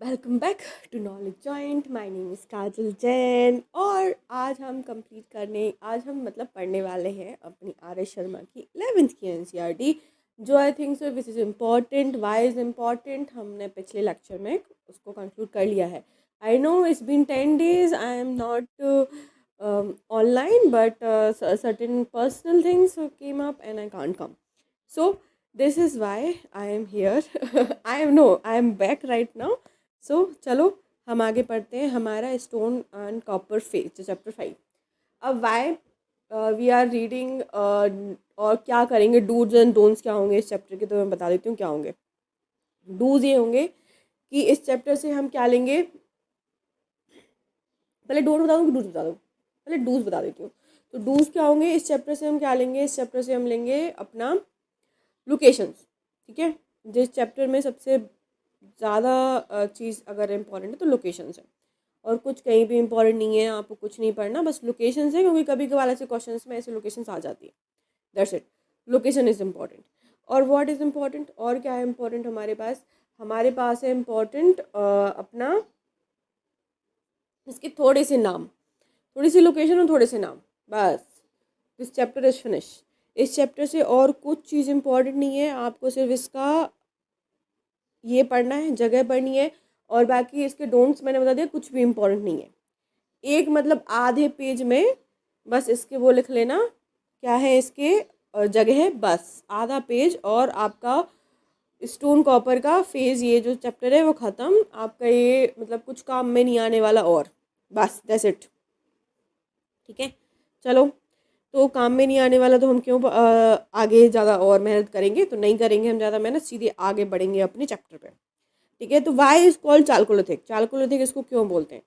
Welcome back to Knowledge Joint. My name is Kajal Jain और आज हम पढ़ने वाले हैं अपनी आर एस शर्मा की 11th की एनसीईआरटी, जो I think so which is important. Why is important हमने पिछले लेक्चर में उसको कंक्लूड कर लिया है। I know it's been 10 days, I am not online, but certain personal things came up and I can't come. So this is why I am here. I am back right now. So चलो हम आगे पढ़ते हैं हमारा stone and copper phase chapter 5। अब why we are reading और क्या करेंगे, डूज एंड डोंट्स क्या होंगे इस चैप्टर के, तो मैं बता देती हूँ क्या होंगे। डूज ये होंगे कि इस चैप्टर से हम क्या लेंगे। पहले डोंट बता दूँ कि डूज बता दूँ? पहले डूज बता देती हूँ। तो डूज क्या होंगे इस चैप्टर से, हम क्या लेंगे इस चैप्टर से, हम लेंगे अपना लोकेशंस। ठीक है, जिस चैप्टर में सबसे ज़्यादा चीज़ अगर इम्पॉर्टेंट है तो लोकेशंस है, और कुछ कहीं भी इम्पॉर्टेंट नहीं है, आपको कुछ नहीं पढ़ना, बस लोकेशंस है, क्योंकि कभी कभार ऐसे क्वेश्चंस में ऐसे लोकेशंस आ जाती है। That's it, location is important. और व्हाट इज़ इम्पॉर्टेंट, और क्या है इम्पॉर्टेंट हमारे पास है इम्पॉर्टेंट अपना इसके थोड़े से नाम, थोड़ी सी लोकेशन और थोड़े से नाम, बस। This chapter is finish. इस चैप्टर से और कुछ चीज़ इंपॉर्टेंट नहीं है, आपको सिर्फ इसका ये पढ़ना है, जगह पढ़नी है, और बाकी इसके डोंट्स मैंने बता दिया, कुछ भी इंपॉर्टेंट नहीं है। एक आधे पेज में बस इसके वो लिख लेना क्या है इसके जगह है, बस आधा पेज, और आपका स्टोन कॉपर का फेज ये जो चैप्टर है वो ख़त्म। आपका ये कुछ काम में नहीं आने वाला, और बस दैट्स इट। ठीक है, चलो, तो काम में नहीं आने वाला तो हम क्यों आगे ज़्यादा और मेहनत करेंगे, तो नहीं करेंगे हम ज़्यादा मेहनत, सीधे आगे बढ़ेंगे अपने चैप्टर पे। ठीक है, तो why is called chalcolithic. Chalcolithic इसको क्यों बोलते हैं?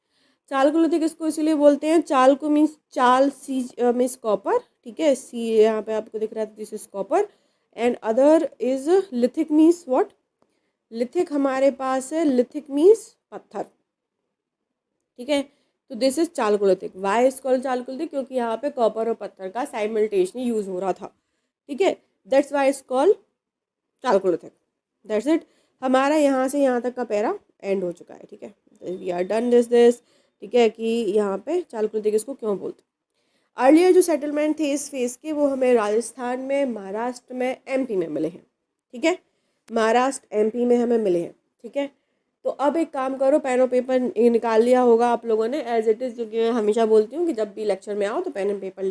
चालकोलिथिक इसको इसीलिए बोलते हैं, चालको मीन्स चाल, सी मीन्स कॉपर। ठीक है, सी यहाँ पे आपको दिख रहा है, this is copper, and other is lithic means what, lithic हमारे पास है, लिथिक मीन्स पत्थर। ठीक है, तो this is chalcolithic. Why is called chalcolithic, क्योंकि यहाँ पे कॉपर और पत्थर का साइमल्टेनियसली यूज हो रहा था। ठीक है, that's why is called Chalcolithic. That's it, हमारा यहाँ से यहाँ तक का पैरा एंड हो चुका है। ठीक है, वी आर डन दिस। ठीक है, कि यहाँ पे चालकोलिथिक इसको क्यों बोलते हैं। अर्लियर जो सेटलमेंट थे इस फेज के, वो हमें राजस्थान में, महाराष्ट्र में, एमपी में मिले हैं। ठीक है, महाराष्ट्र एमपी में हमें मिले हैं। ठीक है, तो अब एक काम करो, पेन और पेपर निकाल लिया होगा आप लोगों ने, एज इट इज़, क्योंकि मैं हमेशा बोलती हूँ कि जब भी लेक्चर में आओ तो पेन एंड पेपर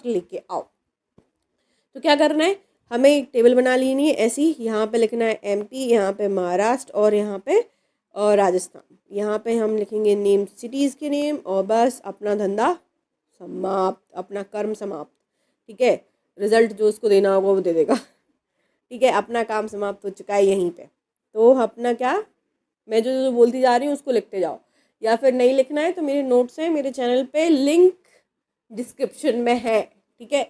लेके आओ। तो क्या करना है, हमें एक टेबल बना लेनी है ऐसी, यहाँ पे लिखना है एमपी, यहाँ पे महाराष्ट्र, और यहाँ पे राजस्थान। यहाँ पे हम लिखेंगे नेम, सिटीज़ के नेम, और बस अपना धंधा समाप्त, अपना कर्म समाप्त। ठीक है, रिजल्ट जो उसको देना होगा वो दे देगा। ठीक है, अपना काम समाप्त हो चुका है यहीं पे। तो अपना क्या, मैं जो जो बोलती जा रही हूँ उसको लिखते जाओ, या फिर नहीं लिखना है तो मेरे नोट्स हैं मेरे चैनल पे, लिंक डिस्क्रिप्शन में है। ठीक है,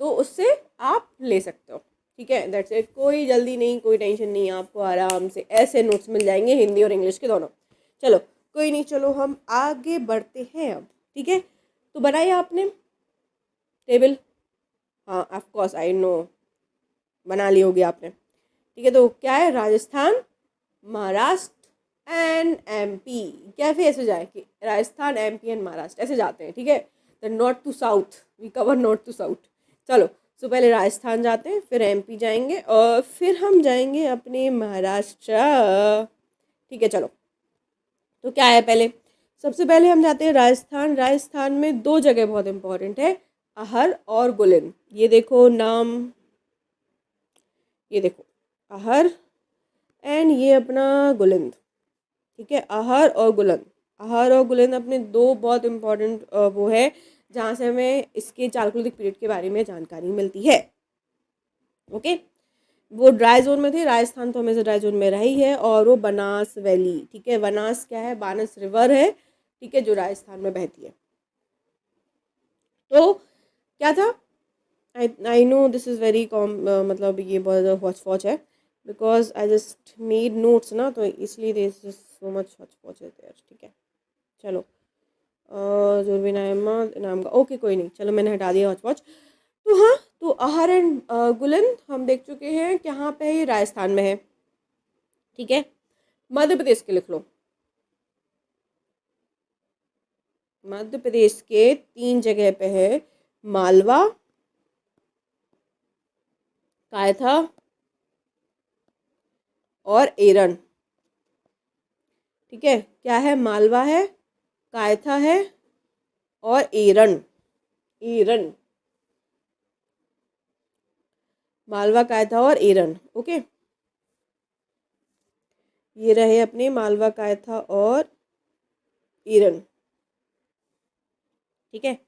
तो उससे आप ले सकते हो। ठीक है, दैट्स इट, कोई जल्दी नहीं, कोई टेंशन नहीं, आपको आराम से ऐसे नोट्स मिल जाएंगे, हिंदी और इंग्लिश के दोनों। चलो कोई नहीं, चलो हम आगे बढ़ते हैं अब। ठीक है, तो बनाइए आपने टेबल, हाँ ऑफ कोर्स आई नो, बना ली होगी आपने। ठीक है, तो क्या है, राजस्थान, महाराष्ट्र एंड एमपी। कैसे ऐसे जाए कि राजस्थान, एमपी एंड महाराष्ट्र ऐसे जाते हैं। ठीक है, the north to south, we cover north to south. चलो, सो पहले राजस्थान जाते हैं, फिर एमपी जाएंगे, और फिर हम जाएंगे अपने महाराष्ट्र। ठीक है, चलो, तो क्या है, पहले सबसे पहले हम जाते हैं राजस्थान। राजस्थान में दो जगह बहुत इंपॉर्टेंट है, अहर और गुलिन। ये देखो नाम, ये देखो अहर एंड ये अपना गुलिंद। ठीक है, अहर और गुलिंद, अहर और गुलिंद अपने दो बहुत इंपॉर्टेंट वो है, जहाँ से हमें इसके चालकोलिथिक पीरियड के बारे में जानकारी मिलती है। ओके, वो ड्राई जोन में थे, राजस्थान तो हमेशा ड्राई जोन में रही है, और वो बनास वैली। ठीक है, बनास क्या है, बानस रिवर है। ठीक है, जो राजस्थान में बहती है। तो क्या था, I know this is very calm, ये बहुत हॉच पॉच है, because I just made notes ना, तो इसलिए there is so much hotchpotch there. ठीक है, चलो, जुर्बिन नाम का, ओके कोई नहीं, चलो मैंने हटा दिया हॉच पॉच। तो हाँ, तो अहर एंड गुलिन हम देख चुके हैं, कहाँ पे है, ये राजस्थान में है। ठीक है, मध्य प्रदेश के लिख लो। मध्य प्रदेश के 3 जगह पे है, मालवा, कायथा और एरन। ठीक है, क्या है? मालवा है, कायथा है और एरन। एरन, मालवा, कायथा और एरन। ओके, ये रहे अपने मालवा, कायथा और एरन। ठीक है,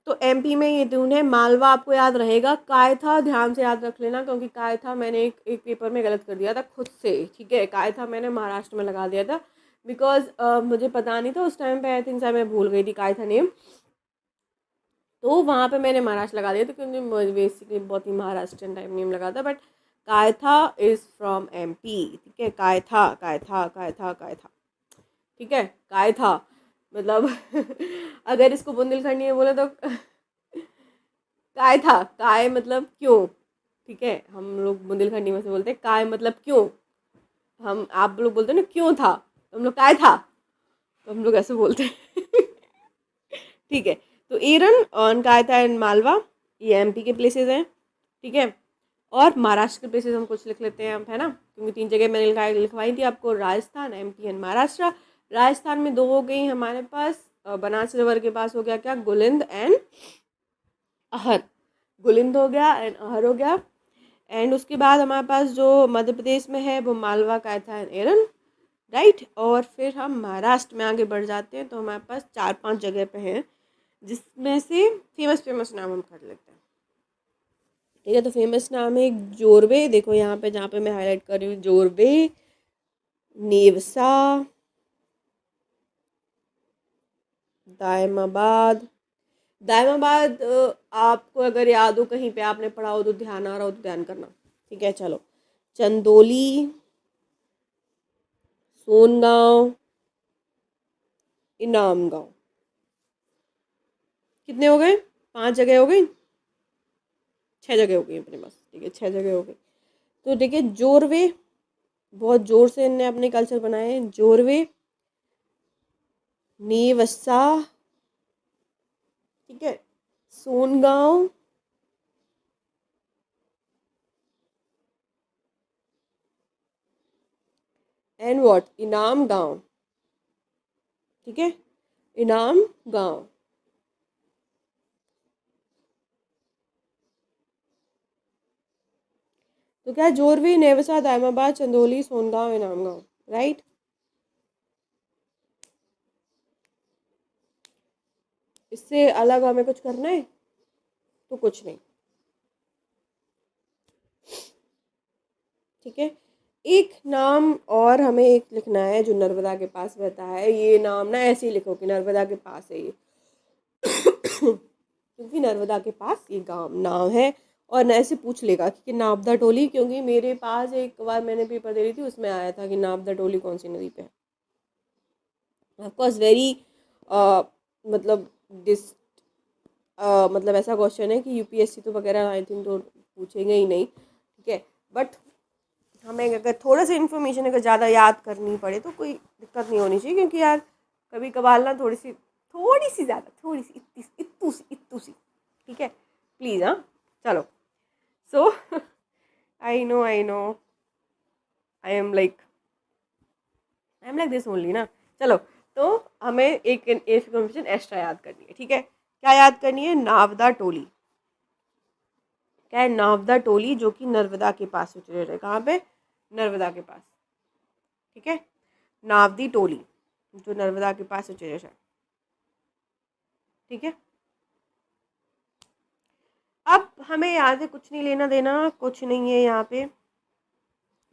तो एमपी में ये दून है। मालवा आपको याद रहेगा, कायथा ध्यान से याद रख लेना, क्योंकि कायथा मैंने एक पेपर में गलत कर दिया था खुद से। ठीक है, कायथा मैंने महाराष्ट्र में लगा दिया था, बिकॉज मुझे पता नहीं था उस टाइम पे। आई थिंक सर मैं भूल गई थी कायथा नेम, तो वहाँ पे मैंने महाराष्ट्र लगा दिया था, क्योंकि बेसिकली बहुत ही महाराष्ट्रियन टाइप नेम लगा था। But Kayatha is from MP. ठीक है, कायथा कायथा कायथा कायथा। ठीक है, कायथा मतलब अगर इसको बुंदेलखंडी में बोले तो काय था। काय मतलब क्यों। ठीक है, हम लोग बुंदेलखंडी में से बोलते हैं काय मतलब क्यों। हम आप लोग बोलते हैं ना क्यों था, तो हम लोग काय था, तो हम लोग ऐसे बोलते हैं। ठीक है, तो एरन और कायथा एंड मालवा ये एमपी के प्लेसेस हैं। ठीक है, और महाराष्ट्र के प्लेसेस हम कुछ लिख लेते हैं, है ना, क्योंकि 3 जगह मैंने लिखवाई थी आपको, राजस्थान, एमपी एंड महाराष्ट्र। राजस्थान में 2 हो गई हमारे पास, बनास रिवर के पास हो गया क्या, गुलिंद एंड अहर। गुलिंद हो गया एंड अहर हो गया। एंड उसके बाद हमारे पास जो मध्य प्रदेश में है वो मालवा, कायथा एंड एरन, राइट। और फिर हम महाराष्ट्र में आगे बढ़ जाते हैं, तो हमारे पास 4-5 जगह पे हैं, जिसमें से फेमस नाम हम कर लेते हैं। ठीक है, तो फेमस नाम है जोरवे। देखो यहाँ पे, जहाँ पे मैं हाईलाइट कर रही हूँ, जोरवे, नेवसा, दायमाबाद। दायमाबाद आपको अगर याद हो, कहीं पे आपने पढ़ा हो तो ध्यान आ रहा हो तो ध्यान करना। ठीक है, चलो, चंदोली, सोनगांव, इनाम गांव। कितने हो गए? 5 जगह हो गई, 6 जगह हो गई अपने पास। ठीक है, 6 जगह हो गई। तो देखिए, जोरवे, बहुत जोर से इनने अपने कल्चर बनाए हैं। जोरवे, नेवसा, ठीक है, सोनगांव, एंड व्हाट, इनाम गांव। ठीक है, इनाम गांव। तो क्या, जोरवे, नेवसा, दायमाबाद, चंदोली, सोनगांव, इनाम गांव, राइट। इससे अलग हमें कुछ करना है तो कुछ नहीं। ठीक है, एक नाम और हमें एक लिखना है जो नर्मदा के पास रहता है। ये नाम ना ऐसे ही लिखो कि नर्मदा के पास है ये। क्योंकि नर्मदा के पास ये गांव नाम है। और न ऐसे पूछ लेगा कि नाबदा टोली, क्योंकि मेरे पास एक बार मैंने पेपर दे रही थी, उसमें आया था कि नाबदा टोली कौन सी नदी पे है। ऑफकोर्स वेरी मतलब डिस मतलब ऐसा क्वेश्चन है कि यूपीएससी तो वगैरह आई थिंक तो पूछेंगे ही नहीं। ठीक है, बट हमें अगर थोड़ा सा इन्फॉर्मेशन अगर ज़्यादा याद करनी पड़े तो कोई दिक्कत नहीं होनी चाहिए, क्योंकि यार कभी कभार ना थोड़ी सी ज़्यादा, थोड़ी सी इत्तू सी। ठीक है, प्लीज़। हाँ, चलो। So I know I am like this only ना। चलो, तो हमें एक इन्फॉर्मेशन एक्स्ट्रा याद करनी है। ठीक है, क्या याद करनी है? नावदा टोली। क्या है? नावदा टोली, जो कि नर्मदा के पास सिचुएटेड है। कहाँ पे? नर्मदा के पास। ठीक है, नावदी टोली जो नर्मदा के पास सिचुएटेड है। ठीक है, अब हमें यहाँ से कुछ नहीं लेना देना, कुछ नहीं है यहाँ पे।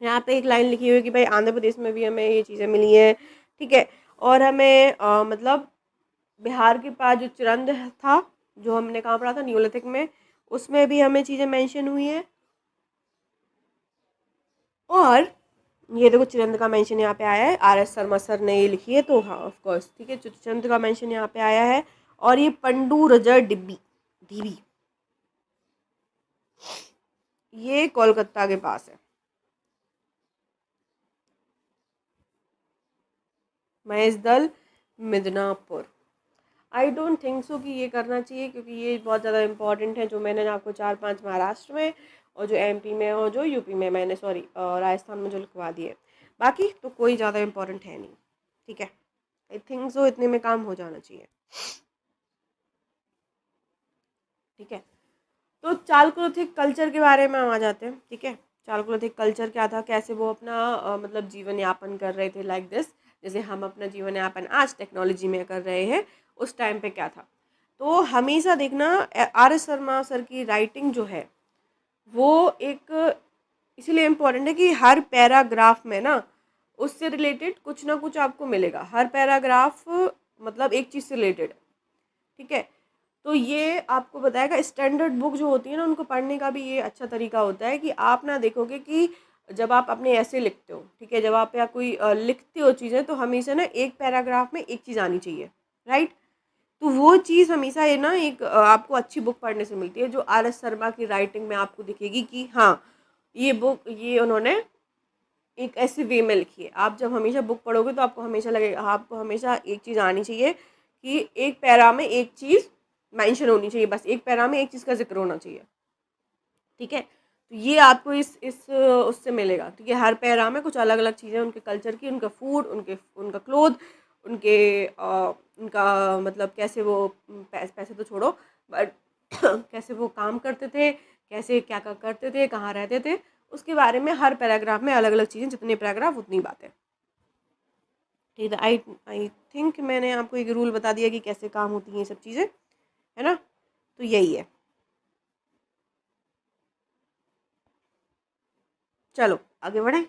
यहाँ पे एक लाइन लिखी हुई है कि भाई आंध्र प्रदेश में भी हमें ये चीज़ें मिली हैं। ठीक है, और हमें मतलब बिहार के पास जो चिरंद था, जो हमने कहाँ पढ़ा था, न्यूलिथिक में, उसमें भी हमें चीज़ें मेंशन हुई हैं। और ये देखो, चिरंद का मेंशन यहाँ पे आया है, आर.एस. शर्मा सर ने ये लिखी है, तो हाँ ऑफ कोर्स। ठीक है, चिरंद का मेंशन यहाँ पे आया है। और ये पंडू रजर डिब्बी डीबी, ये कोलकाता के पास है। महेश दल Midnapore. I don't think so कि ये करना चाहिए, क्योंकि ये बहुत ज़्यादा इंपॉर्टेंट है। जो मैंने आपको 4-5 महाराष्ट्र में और जो एमपी में और जो यूपी में मैंने राजस्थान में जो लिखवा दिए, बाकी तो कोई ज़्यादा इंपॉर्टेंट है नहीं। ठीक है, आई थिंक सो इतने में काम हो जाना चाहिए। ठीक है, तो चालकोलिथिक कल्चर के बारे में हम आ जाते हैं। ठीक है, चालकोलिथिक कल्चर क्या था, कैसे वो अपना मतलब जीवन यापन कर रहे थे, लाइक दिस, जैसे हम अपना जीवन यापन आज टेक्नोलॉजी में कर रहे हैं, उस टाइम पे क्या था। तो हमेशा देखना आर एस शर्मा सर की राइटिंग जो है वो एक इसीलिए इम्पोर्टेंट है कि हर पैराग्राफ में ना उससे रिलेटेड कुछ ना कुछ आपको मिलेगा। हर पैराग्राफ मतलब एक चीज़ से रिलेटेड। ठीक है, तो ये आपको बताएगा। स्टैंडर्ड बुक जो होती है ना, उनको पढ़ने का भी ये अच्छा तरीका होता है कि आप ना देखोगे कि जब आप अपने ऐसे लिखते हो, ठीक है, जब आप या कोई लिखते हो चीज़ें, तो हमेशा ना एक पैराग्राफ में एक चीज़ आनी चाहिए, राइट। तो वो चीज़ हमेशा ये ना एक आपको अच्छी बुक पढ़ने से मिलती है, जो आर एस शर्मा की राइटिंग में आपको दिखेगी कि हाँ, ये बुक ये उन्होंने एक ऐसे वे में लिखी है। आप जब हमेशा बुक पढ़ोगे तो आपको हमेशा लगेगा, आपको हमेशा एक चीज़ आनी चाहिए कि एक पैरा में एक चीज़ मेंशन होनी चाहिए, बस एक पैरा में एक चीज़ का जिक्र होना चाहिए। ठीक है, तो ये आपको इस उससे मिलेगा। ठीक है, हर पैरा में कुछ अलग अलग चीज़ें उनके कल्चर की, उनका फूड, उनका क्लोथ, उनके उनका मतलब कैसे वो पैसे तो छोड़ो, बट कैसे वो काम करते थे, कैसे क्या क्या करते थे, कहाँ रहते थे, उसके बारे में हर पैराग्राफ में अलग अलग चीज़ें। जितने पैराग्राफ उतनी बातें। ठीक है, आई आई थिंक मैंने आपको एक रूल बता दिया कि कैसे काम होती हैं ये सब चीज़ें, है ना। तो यही है। चलो आगे बढ़ें।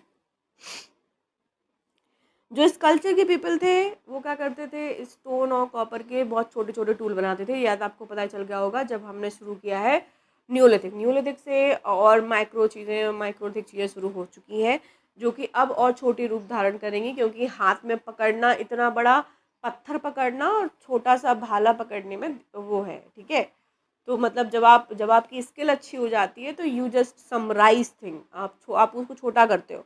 जो इस कल्चर के पीपल थे वो क्या करते थे, स्टोन और कॉपर के बहुत छोटे छोटे टूल बनाते थे। याद आपको पता चल गया होगा जब हमने शुरू किया है न्यूलिथिक से और माइक्रोथिक चीज़ें शुरू हो चुकी हैं, जो कि अब और छोटी रूप धारण करेंगी, क्योंकि हाथ में पकड़ना, इतना बड़ा पत्थर पकड़ना और छोटा सा भाला पकड़ने में वो है। ठीक है, तो मतलब जब आपकी स्किल अच्छी हो जाती है तो यू जस्ट समराइज थिंग, आप उसको छोटा करते हो।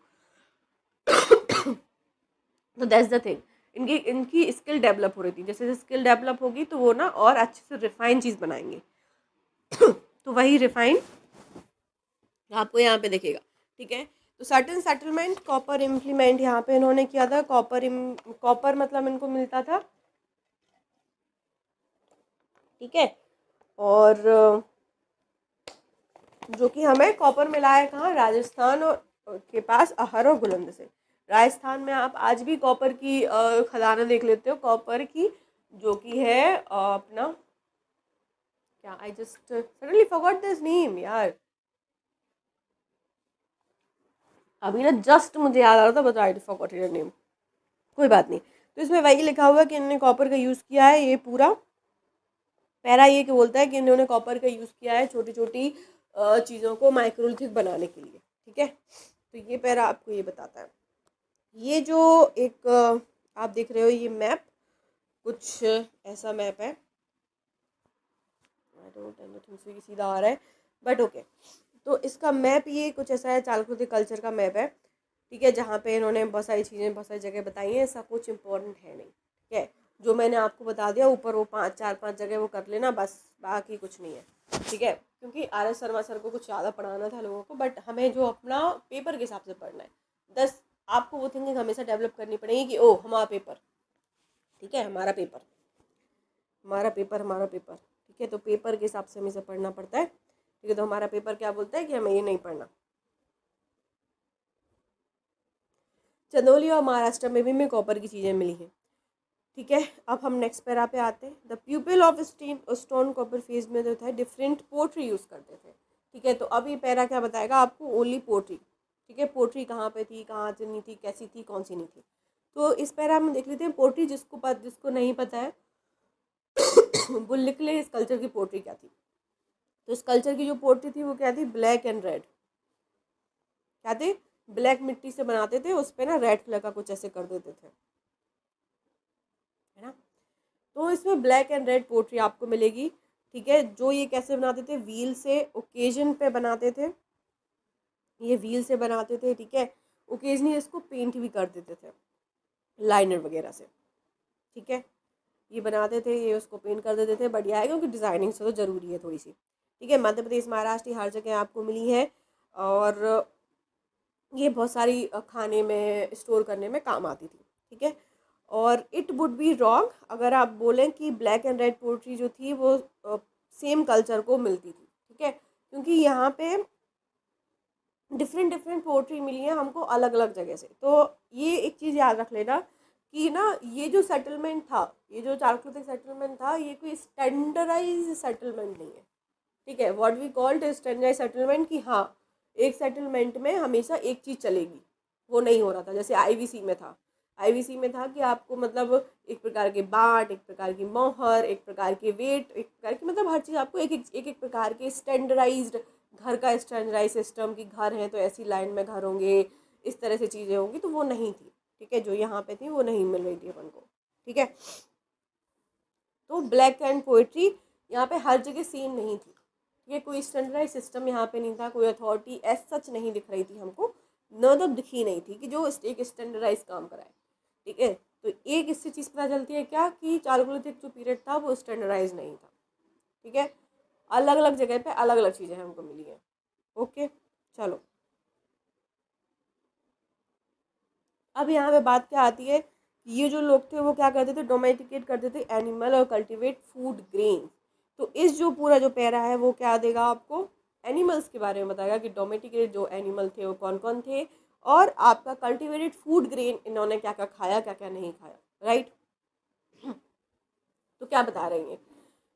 तो दैट्स द थिंग, इनकी इनकी स्किल डेवलप हो रही थी। जैसे जैसे स्किल डेवलप होगी तो वो ना और अच्छे से रिफाइन चीज़ बनाएंगे। तो वही रिफाइन आपको यहाँ पे दिखेगा। ठीक है, तो सर्टेन सेटलमेंट कॉपर इम्प्लीमेंट यहाँ पे इन्होंने किया था। कॉपर मतलब इनको मिलता था। ठीक है, और जो कि हमें कॉपर मिला है कहाँ, राजस्थान और के पास अहर और बुलंद से। राजस्थान में आप आज भी कॉपर की खदानें देख लेते हो, कॉपर की, जो कि है अपना क्या, I just suddenly forgot this name यार, अभी ना जस्ट मुझे याद आ रहा था, but I forgot your name. कोई बात नहीं। तो इसमें वही लिखा हुआ है कि इन्होंने कॉपर का यूज़ किया है। ये पूरा पैरा ये कि बोलता है कि इन्होंने कॉपर का यूज़ किया है छोटी छोटी चीज़ों को माइक्रोलिथिक बनाने के लिए। ठीक है, तो ये पैरा आपको ये बताता है। ये जो एक आप देख रहे हो ये मैप, कुछ ऐसा मैप है। आई डोंट थिंक सो ये सीधा आ रहा है, बट ओके। तो इसका मैप ये कुछ ऐसा है, चालकुलिथिक कल्चर का मैप है। ठीक है, जहाँ पे इन्होंने बहुत सारी चीज़ें, बहुत सारी जगह बताई हैं। ऐसा कुछ इंपॉर्टेंट है नहीं। ठीक है, जो मैंने आपको बता दिया ऊपर, वो 4-5 जगह वो कर लेना बस, बाकी कुछ नहीं है। ठीक है, क्योंकि आर एस शर्मा सर को कुछ ज़्यादा पढ़ाना था लोगों को, बट हमें जो अपना पेपर के हिसाब से पढ़ना है। आपको वो थिंकिंग हमेशा डेवलप करनी पड़ेगी कि ओ हमारा पेपर, ठीक है, हमारा पेपर, हमारा पेपर, हमारा पेपर। ठीक है, तो पेपर के हिसाब से हमें से पढ़ना पड़ता है। ठीक है, तो हमारा पेपर क्या बोलता है कि हमें ये नहीं पढ़ना। चंदौली और महाराष्ट्र में भी हमें कॉपर की चीज़ें मिली हैं। ठीक है, अब हम नेक्स्ट पैरा पे आते हैं। The प्यूपिल of stone copper phase में जो था डिफरेंट पोट्री यूज़ करते थे। ठीक है, तो अब ये पैरा क्या बताएगा आपको, ओनली पोट्री। ठीक है, पोट्री कहाँ पे थी, कहाँ से नहीं थी, कैसी थी, कौन सी नहीं थी। तो इस पैरा में देख लेते हैं पोट्री। जिसको नहीं पता है वो लिख ले इस कल्चर की पोट्री क्या थी। तो इस कल्चर की जो पोट्री थी वो क्या थी, ब्लैक एंड रेड। क्या थे, ब्लैक मिट्टी से बनाते थे, उस पर ना रेड कलर का कुछ ऐसे कर देते थे, है ना। तो इसमें ब्लैक एंड रेड पोट्री आपको मिलेगी। ठीक है, जो ये कैसे बनाते थे, व्हील से ओकेजन पे बनाते थे। ये व्हील से बनाते थे। ठीक है, ओकेजनली इसको पेंट भी कर देते थे लाइनर वगैरह से। ठीक है, ये बनाते थे, ये उसको पेंट कर देते थे, बढ़िया है क्योंकि डिज़ाइनिंग से तो ज़रूरी है थोड़ी सी। ठीक है, मध्य प्रदेश, महाराष्ट्र हर जगह आपको मिली है, और ये बहुत सारी खाने में स्टोर करने में काम आती थी। ठीक है, और इट वुड बी रॉन्ग अगर आप बोलें कि ब्लैक एंड रेड पोइट्री जो थी वो सेम कल्चर को मिलती थी। ठीक है, क्योंकि यहाँ पे डिफरेंट डिफरेंट पोइट्री मिली है हमको अलग अलग जगह से। तो ये एक चीज़ याद रख लेना कि ना, ये जो सेटलमेंट था, ये जो चालकुलिक सेटलमेंट था, ये कोई स्टैंडर्डाइज सेटलमेंट नहीं है। ठीक है, what we called standardise settlement, कि हाँ एक सेटलमेंट में हमेशा एक चीज़ चलेगी, वो नहीं हो रहा था। जैसे आईवीसी में था, आईवीसी में था कि आपको मतलब एक प्रकार के बाट, एक प्रकार की मोहर, एक प्रकार के वेट, एक प्रकार की मतलब हर चीज़ आपको एक प्रकार के स्टैंडर्डाइज्ड घर का स्टैंडर्डाइज सिस्टम, की घर है तो ऐसी लाइन में घर होंगे, इस तरह से चीज़ें होंगी, तो वो नहीं थी। ठीक है, जो यहाँ पे थी वो नहीं मिल रही थी अपन को। ठीक है, तो ब्लैक एंड पोइट्री यहाँ पे हर जगह सेम नहीं थी। ये कोई स्टैंडर्डाइज सिस्टम यहाँ पे नहीं था, कोई अथॉरिटी एज सच नहीं दिख रही थी हमको, न तो दिखी नहीं थी कि जो एक स्टैंडर्डाइज काम कराए। ठीक है, तो एक इससे चीज़ पता चलती है क्या, कि चालुक्लिक जो पीरियड था वो स्टैंडर्डाइज नहीं था। ठीक है, अलग अलग जगह पे अलग अलग चीज़ें हमको मिली हैं। ओके, चलो अब यहाँ पे बात क्या आती है, ये जो लोग थे वो क्या करते थे, डोमेस्टिकेट करते थे एनिमल और कल्टीवेट फूड ग्रेन। तो इस जो पूरा जो पैरा है वो क्या देगा आपको, एनिमल्स के बारे में बताएगा कि डोमेस्टिकेट जो एनिमल थे वो कौन कौन थे, और आपका कल्टीवेटेड फूड ग्रेन इन्होंने क्या क्या खाया, क्या क्या नहीं खाया। राइट, तो क्या बता रहे हैं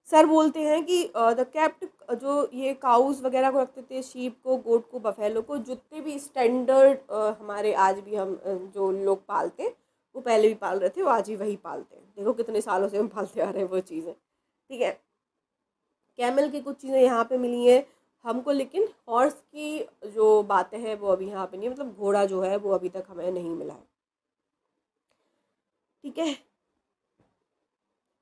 सर, बोलते हैं कि द कैप्ट, जो ये काउस वगैरह को रखते थे, शीप को, गोट को, बफेलो को, जितने भी स्टैंडर्ड हमारे आज भी हम जो लोग पालते हैं, वो पहले भी पाल रहे थे, वो आज भी वही पालते हैं। देखो कितने सालों से हम पालते आ रहे हैं वो चीज़ें। ठीक है, कैमल की कुछ चीज़ें यहाँ पे मिली हैं हमको, लेकिन हॉर्स की जो बातें हैं वो अभी यहाँ पे नहीं, मतलब घोड़ा जो है वो अभी तक हमें नहीं मिला है। ठीक है,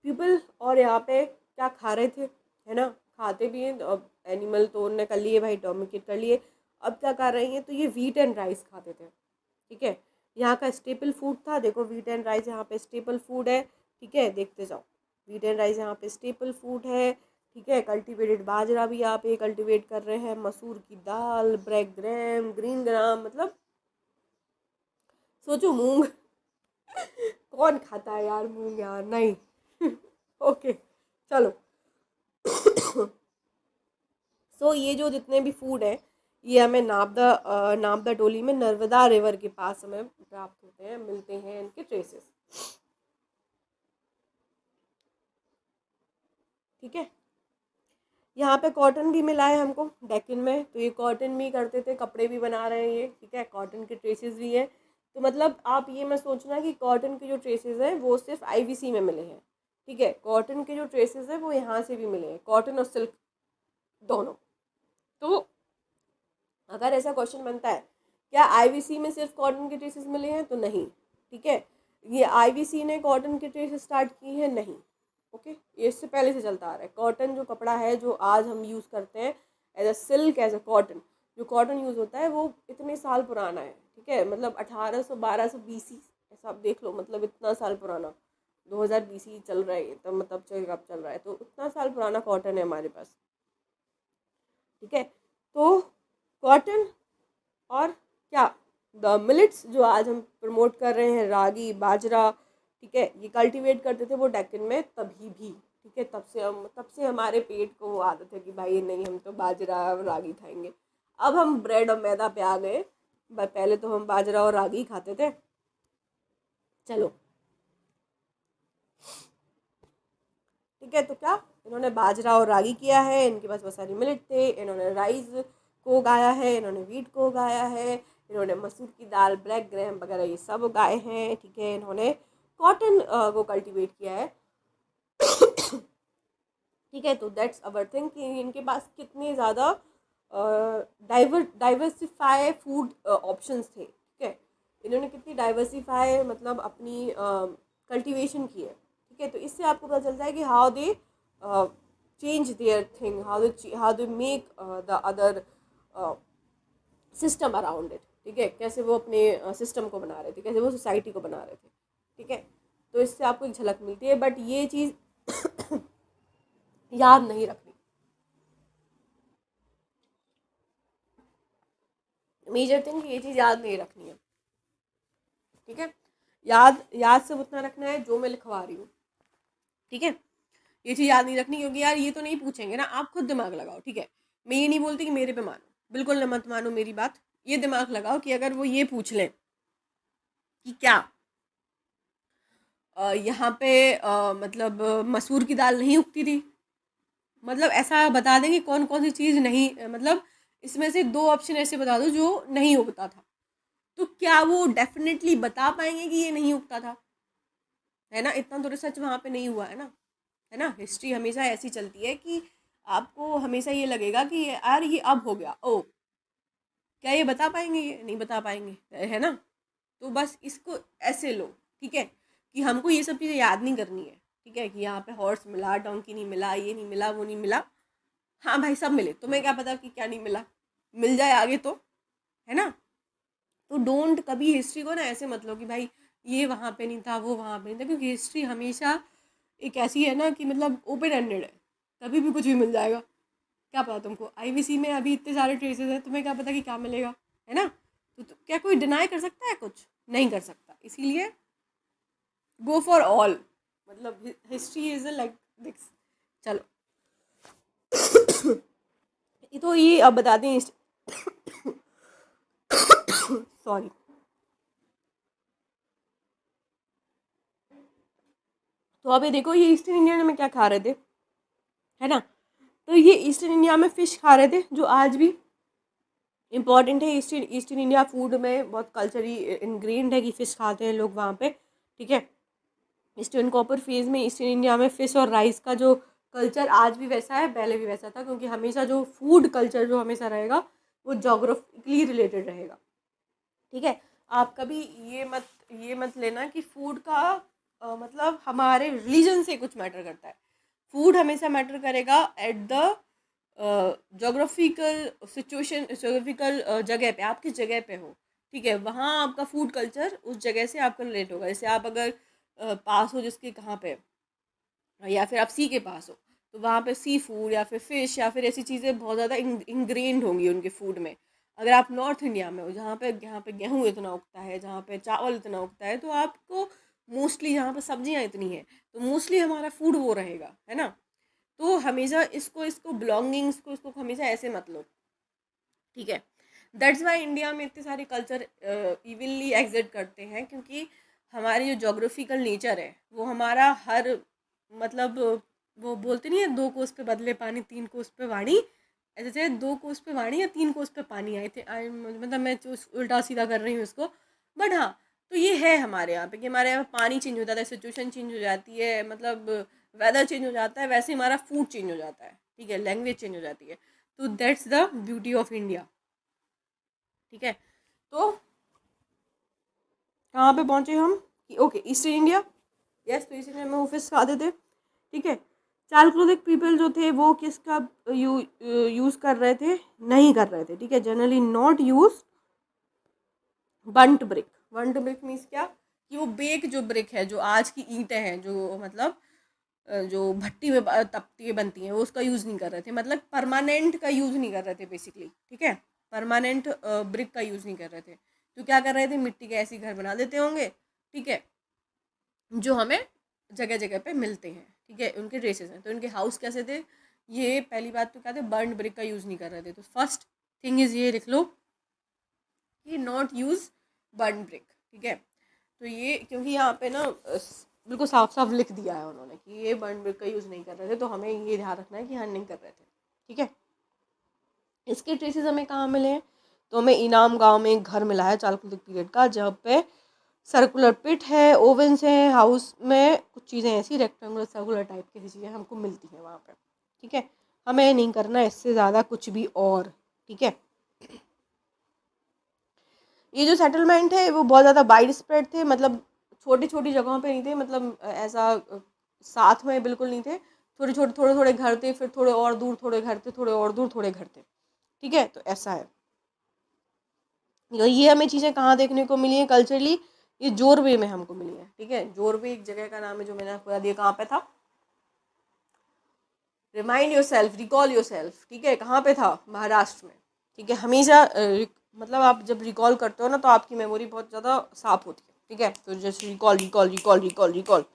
पीपल और यहाँ पे क्या खा रहे थे, है ना, खाते भी हैं। अब एनिमल तो उन्होंने कर लिए भाई, डोमिनेट कर लिए। अब क्या कर रही हैं, तो ये व्हीट एंड राइस खाते थे। ठीक है, यहाँ का स्टेपल फूड था, देखो व्हीट एंड राइस यहाँ पे स्टेपल फूड है। ठीक है, देखते जाओ, व्हीट एंड राइस यहाँ पे स्टेपल फूड है। ठीक है, कल्टीवेटेड बाजरा भी यहाँ पे कल्टीवेट कर रहे हैं, मसूर की दाल, ब्लैक ग्राम, ग्रीन ग्राम, मतलब सोचो मूंग कौन खाता है यार मूंग, यार नहीं ओके, चलो सो ये जो जितने भी फूड है, ये हमें नाबदा टोली में नर्मदा रिवर के पास हमें प्राप्त होते हैं, मिलते हैं इनके ट्रेसेस। ठीक है, यहाँ पे कॉटन भी मिला है हमको डेक्कन में, तो ये कॉटन भी करते थे, कपड़े भी बना रहे हैं ये। ठीक है, कॉटन के ट्रेसेस भी हैं। तो मतलब आप ये मत सोचना कि कॉटन के जो ट्रेसेस हैं वो सिर्फ आईवीसी में मिले हैं। ठीक है, कॉटन के जो ट्रेसेस हैं वो यहाँ से भी मिले हैं, कॉटन और सिल्क दोनों। तो अगर ऐसा क्वेश्चन बनता है क्या आईवीसी में सिर्फ कॉटन के ट्रेसेस मिले हैं, तो नहीं। ठीक है, ये आईवीसी ने कॉटन के ट्रेसेस स्टार्ट किए हैं, नहीं। ओके, ये इससे पहले से चलता आ रहा है। कॉटन जो कपड़ा है जो आज हम यूज़ करते हैं as a silk, as a cotton, जो कॉटन यूज़ होता है वो इतने साल पुराना है। ठीक है, मतलब 1800 1200 बीसी, ऐसा आप देख लो, मतलब इतना साल पुराना, 2000 बीसी चल रहा है, तब मतलब कब चल रहा है, तो इतना साल पुराना कॉटन है हमारे पास। ठीक है, तो कॉटन और क्या, द मिलेट्स जो आज हम प्रमोट कर रहे हैं, रागी, बाजरा। ठीक है, ये कल्टीवेट करते थे वो डेक्कन में तभी भी। ठीक है, तब से हमारे पेट को वो आदत है कि भाई नहीं, हम तो बाजरा और रागी खाएंगे। अब हम ब्रेड और मैदा पे आ गए, पहले तो हम बाजरा और रागी खाते थे। चलो, ठीक है, तो क्या इन्होंने बाजरा और रागी किया है, इनके पास बहुत सारी मिलेट थे, इन्होंने राइस को उगाया है, इन्होंने वीट को उगाया है, इन्होंने मसूर की दाल, ब्लैक ग्राम वगैरह ये सब उगाए हैं। ठीक है, इन्होंने कॉटन को कल्टीवेट किया है। ठीक है, तो दैट्स अवर थिंग कि इनके पास कितने ज़्यादा डाइवर्सिफाई फूड ऑप्शंस थे। ठीक है, इन्होंने कितनी डाइवर्सिफाई मतलब अपनी कल्टीवेशन की है। ठीक है, तो इससे आपको पता चलता है कि how they change their thing, how they make the other system around it. ठीक है, कैसे वो अपने सिस्टम को बना रहे थे, कैसे वो सोसाइटी को बना रहे थे। ठीक है, तो इससे आपको एक झलक मिलती है, बट ये चीज़ याद नहीं रखनी। मेजर थिंग ये चीज़ याद नहीं रखनी है, ठीक है। याद याद सिर्फ उतना रखना है जो मैं लिखवा रही हूँ, ठीक है। ये चीज़ याद नहीं रखनी, क्योंकि यार ये तो नहीं पूछेंगे ना, आप खुद दिमाग लगाओ, ठीक है। मैं ये नहीं बोलती कि मेरे पे मानो, बिल्कुल न मत मानो मेरी बात। ये दिमाग लगाओ कि अगर वो ये पूछ लें कि क्या यहाँ पे मतलब मसूर की दाल नहीं उगती थी, मतलब ऐसा बता दें कि कौन कौन सी चीज़ नहीं, मतलब इसमें से 2 ऑप्शन ऐसे बता दो जो नहीं उगता था, तो क्या वो डेफिनेटली बता पाएंगे कि ये नहीं उगता था? है ना, इतना तो रिसर्च वहाँ पे नहीं हुआ है ना, है ना। हिस्ट्री हमेशा ऐसी चलती है कि आपको हमेशा ये लगेगा कि यार ये अब हो गया, ओ क्या ये बता पाएंगे, ये नहीं बता पाएंगे, है ना। तो बस इसको ऐसे लो, ठीक है, कि हमको ये सब चीज़ें याद नहीं करनी है, ठीक है, कि यहाँ पे हॉर्स मिला, डोंकी नहीं मिला, ये नहीं मिला, वो नहीं मिला। हाँ भाई, सब मिले, तुम्हें क्या पता कि क्या नहीं मिला, मिल जाए आगे तो, है ना। तो डोंट कभी हिस्ट्री को ना ऐसे मत लो कि भाई ये वहाँ पे नहीं था, वो वहाँ पे नहीं था, क्योंकि हिस्ट्री हमेशा एक ऐसी है ना कि मतलब ओपन एंडेड है, कभी भी कुछ भी मिल जाएगा। क्या पता तुमको, आईवीसी में अभी इतने सारे ट्रेसेस हैं, तुम्हें क्या पता कि क्या मिलेगा, है ना। तो क्या कोई डिनाई कर सकता है? कुछ नहीं कर सकता, इसीलिए गो फॉर ऑल, मतलब हिस्ट्री इज लाइक दिस। चलो तो ये अब बता दें, सॉरी। तो अभी देखो, ये ईस्टर्न इंडिया में क्या खा रहे थे, है ना। तो ये ईस्टर्न इंडिया में फ़िश खा रहे थे, जो आज भी इम्पॉर्टेंट है। ईस्टर्न इंडिया फूड में बहुत कल्चरली इनग्रेंड है कि फ़िश खाते हैं लोग वहाँ पे, ठीक है। ईस्टर्न कॉपर फेज में ईस्टर्न इंडिया में फ़िश और राइस का जो कल्चर आज भी वैसा है, पहले भी वैसा था, क्योंकि हमेशा जो फूड कल्चर जो हमेशा रहेगा वो जोग्राफिकली रिलेटेड रहेगा, ठीक है। आप कभी ये मत लेना कि फूड का मतलब हमारे रिलीजन से कुछ मैटर करता है। फूड हमेशा मैटर करेगा at the geographical situation, geographical जगह पे, आप किस जगह पे हो, ठीक है, वहाँ आपका फूड कल्चर उस जगह से आपका रिलेट होगा। जैसे आप अगर पास हो जिसके कहाँ पे, या फिर आप सी के पास हो, तो वहाँ पे सी फूड या फिर फिश या फिर ऐसी चीज़ें बहुत ज़्यादा इंग्रेंड होंगी उनके फूड में। अगर आप नॉर्थ इंडिया में हो, जहाँ पे गेहूँ इतना उगता है, जहाँ पे चावल इतना उगता है, तो आपको मोस्टली जहाँ पे सब्जियाँ इतनी हैं, तो मोस्टली हमारा फूड वो रहेगा, है ना। तो हमेशा इसको इसको बिलोंगिंग्स को इसको हमेशा ऐसे मत लो, ठीक है। दैट्स वाई इंडिया में इतने सारे कल्चर इवनली एग्जिट करते हैं, क्योंकि हमारी जो जोग्राफिकल नेचर है वो हमारा हर मतलब वो बोलते नहीं है, 2 कोस पे बदले पानी, 3 कोस पे वाणी, ऐसे से 2 कोस पे वाणी या 3 कोस पे पानी आए थे, मतलब मैं जो उल्टा सीधा कर रही हूँ इसको, बट हाँ। तो ये है हमारे यहाँ पे कि हमारे यहाँ पानी चेंज हो जाता है, सिचुएशन चेंज हो जाती है, मतलब वेदर चेंज हो जाता है, वैसे हमारा फूड चेंज हो जाता है, ठीक है, लैंग्वेज चेंज हो जाती है। तो that's the beauty of India, ठीक है। तो कहाँ पे पहुँचे हम कि ओके ईस्टर्न इंडिया, यस, तो ईस्टर्न इंडिया में ऑफिस खाते थे, ठीक है। चालकोलिक पीपल जो थे वो किसका यूज़ कर रहे थे, नहीं कर रहे थे, ठीक है, generally not use burnt brick. Burnt brick means क्या, कि वो बेक जो ब्रिक है, जो आज की ईंटें हैं, जो मतलब जो भट्टी में तपती है बनती हैं, वो उसका यूज़ नहीं कर रहे थे, मतलब परमानेंट का यूज़ नहीं कर रहे थे बेसिकली, ठीक है। परमानेंट ब्रिक का यूज़ नहीं कर रहे थे, तो क्या कर रहे थे, मिट्टी के ऐसे घर बना देते होंगे, ठीक है, जो हमें जगह जगह पे मिलते हैं, ठीक है, उनके ड्रेसेस हैं। तो उनके हाउस कैसे थे, ये पहली बात तो क्या थे, बर्न ब्रिक का यूज़ नहीं कर रहे थे। तो फर्स्ट थिंग इज़ ये लिख लो कि नॉट यूज़ बर्न ब्रिक, ठीक है। तो ये क्योंकि यहाँ पे ना बिल्कुल साफ साफ लिख दिया है उन्होंने कि ये बर्न ब्रिक का यूज़ नहीं कर रहे थे, तो हमें ये ध्यान रखना है कि हाँ नहीं कर रहे थे, ठीक है। इसके ट्रेसेस हमें कहाँ मिले हैं, तो हमें इनाम गांव में एक घर मिला है चालकुलिक पीरियड का, जहाँ पे सर्कुलर पिट है, ओवंस हैं, हाउस में कुछ चीज़ें ऐसी रेक्टेंगुलर सर्कुलर टाइप की चीज़ें हमको मिलती हैं वहाँ पे, ठीक है। हमें नहीं करना इससे ज़्यादा कुछ भी और, ठीक है। ये जो सेटलमेंट है वो बहुत ज़्यादा वाइड स्प्रेड थे, मतलब छोटी छोटी जगहों पे नहीं थे, मतलब ऐसा साथ में बिल्कुल नहीं थे, छोटे छोटे थोड़े थोड़े घर थे, फिर थोड़े और दूर थोड़े घर थे, थोड़े और दूर थोड़े घर थे, ठीक है। तो ऐसा है, ये हमें चीज़ें कहाँ देखने को मिली हैं कल्चरली, ये जोरवे में हमको मिली है, ठीक है। जोरवे एक जगह का नाम है जो मैंने आपको बता दिया कहाँ पे था। Remind your self, recall your self, ठीक है। कहाँ पे था? महाराष्ट्र में, ठीक है। हमेशा मतलब आप जब रिकॉल करते हो ना तो आपकी मेमोरी बहुत ज़्यादा साफ होती है, ठीक है। तो just recall recall recall recall recall,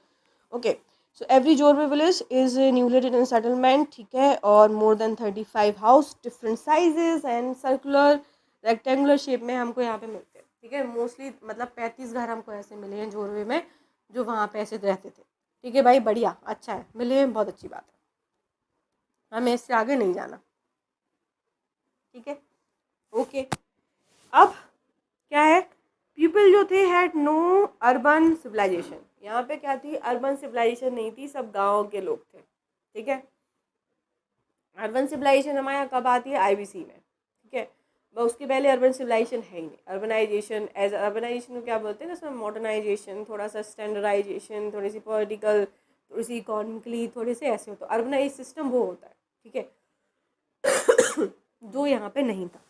okay. So every Jorwe village is nucleated in settlement, ठीक है। और more than 35 house, different sizes and circular rectangular shape में हमको यहाँ पे मिलते हैं, ठीक है। मोस्टली मतलब 35 घर हमको ऐसे मिले हैं जोरवे में जो वहाँ पे ऐसे रहते थे, ठीक है भाई। बढ़िया, अच्छा है, मिले हैं, बहुत अच्छी बात है। हमें इससे आगे नहीं जाना, ठीक है, ओके। अब क्या है, पीपल जो थे हैड नो अर्बन सिविलाइजेशन। यहाँ पे क्या थी? अर्बन सिविलाइजेशन नहीं थी, सब गाँव के लोग थे, ठीक है। अर्बन सिविलाइजेशन हमारे यहाँ कब आती है? आईबीसी में, ठीक है। उसके पहले अर्बन सिविलाइजेशन है ही नहीं। अर्बनाइजेशन, एज अर्बनाइजेशन को क्या बोलते हैं ना, उसमें मॉडर्नाइजेशन, थोड़ा सा स्टैंडर्डाइजेशन, थोड़ी सी पॉलिटिकल, थोड़ी सी इकोनॉमिकली, थोड़े से ऐसे होता है। अर्बनाइज सिस्टम वो होता है, ठीक है, जो यहाँ पे नहीं था।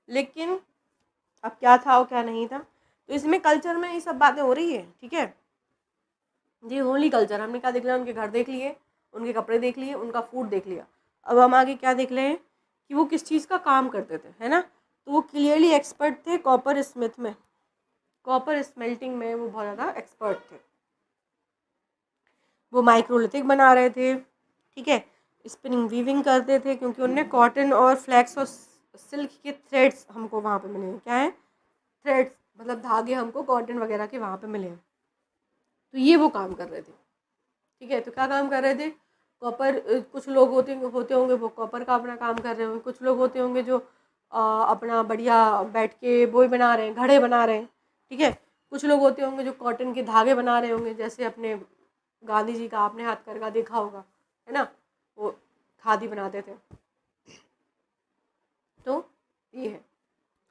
लेकिन अब क्या था और क्या नहीं था, तो इसमें कल्चर में ये सब बातें हो रही है, ठीक है। ये ओनली कल्चर, हमने क्या देख लिया? उनके घर देख लिए, उनके कपड़े देख लिए, उनका फूड देख लिया। अब हम आगे क्या देख रहे हैं कि वो किस चीज़ का काम करते थे, है ना। तो वो क्लियरली एक्सपर्ट थे कॉपर स्मिथ में, कॉपर स्मेल्टिंग में वो बहुत ज़्यादा एक्सपर्ट थे। वो माइक्रोलिथिक बना रहे थे, ठीक है। स्पिनिंग वीविंग करते थे, क्योंकि उनने कॉटन और फ्लैक्स और सिल्क के थ्रेड्स हमको वहाँ पे मिले हैं। क्या है? थ्रेड्स, मतलब धागे हमको कॉटन वगैरह के वहाँ पे मिले हैं। तो ये वो काम कर रहे थे, ठीक है। तो क्या काम कर रहे थे? कॉपर, कुछ लोग होते होंगे वो कॉपर का अपना काम कर रहे होंगे, कुछ लोग होते होंगे जो अपना बढ़िया बैठ के बोई बना रहे हैं, घड़े बना रहे हैं, ठीक है। कुछ लोग होते होंगे जो कॉटन के धागे बना रहे होंगे, जैसे अपने गांधी जी का आपने हाथ करका देखा होगा, है ना, वो खादी बनाते थे। तो ये है,